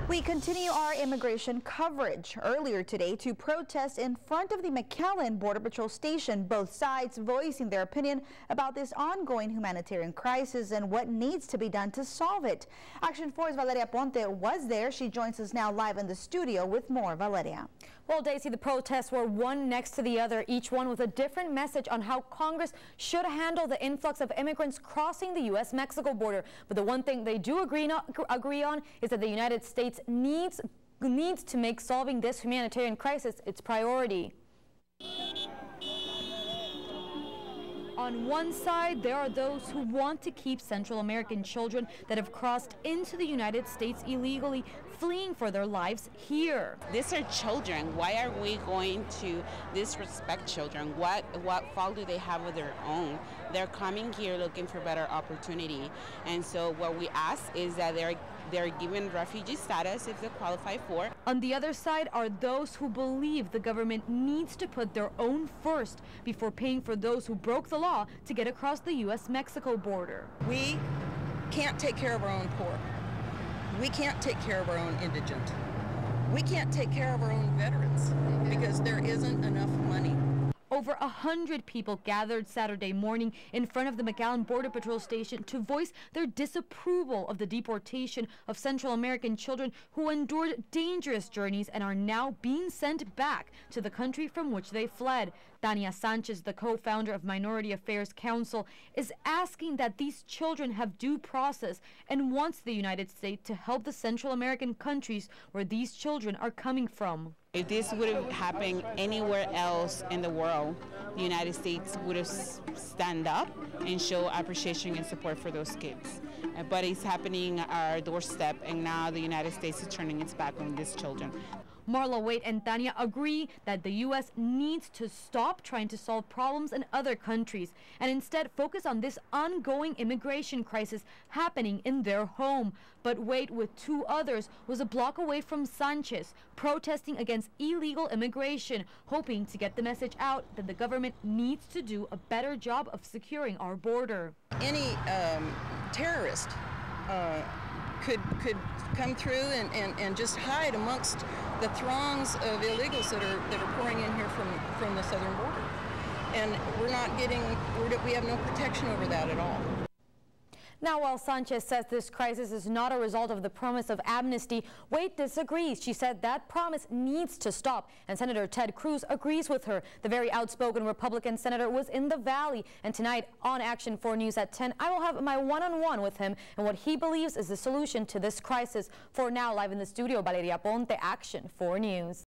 We continue our immigration coverage. Earlier today, to protest in front of the McAllen Border Patrol Station, both sides voicing their opinion about this ongoing humanitarian crisis and what needs to be done to solve it. Action 4's Valeria Ponte was there. She joins us now live in the studio with more. Valeria. Well, Daisy, the protests were one next to the other, each one with a different message on how Congress should handle the influx of immigrants crossing the U.S.-Mexico border. But the one thing they do agree on is that the United States needs to make solving this humanitarian crisis its priority. On one side, there are those who want to keep Central American children that have crossed into the United States illegally, fleeing for their lives here. These are children. Why are we going to disrespect children? What fault do they have of their own? They're coming here looking for better opportunity. And so what we ask is that they're given refugee status if they qualify for. On the other side are those who believe the government needs to put their own first before paying for those who broke the law to get across the U.S.-Mexico border. We can't take care of our own poor. We can't take care of our own indigent. We can't take care of our own veterans because there isn't enough money. Over 100 people gathered Saturday morning in front of the McAllen Border Patrol Station to voice their disapproval of the deportation of Central American children who endured dangerous journeys and are now being sent back to the country from which they fled. Tania Sanchez, the co-founder of Minority Affairs Council, is asking that these children have due process and wants the United States to help the Central American countries where these children are coming from. If this would have happened anywhere else in the world, the United States would have stand up and show appreciation and support for those kids. But it's happening at our doorstep, and now the United States is turning its back on these children. Marla Waite and Tania agree that the U.S. needs to stop trying to solve problems in other countries and instead focus on this ongoing immigration crisis happening in their home. But Waite, with two others, was a block away from Sanchez, protesting against illegal immigration, hoping to get the message out that the government needs to do a better job of securing our border. Any terrorist could come through and just hide amongst the throngs of illegals that are pouring in here from the southern border, and we have no protection over that at all. Now, while Sanchez says this crisis is not a result of the promise of amnesty, Waite disagrees. She said that promise needs to stop, and Senator Ted Cruz agrees with her. The very outspoken Republican senator was in the Valley, and tonight on Action 4 News at 10, I will have my one-on-one with him and what he believes is the solution to this crisis. For now, live in the studio, Valeria Ponte, Action 4 News.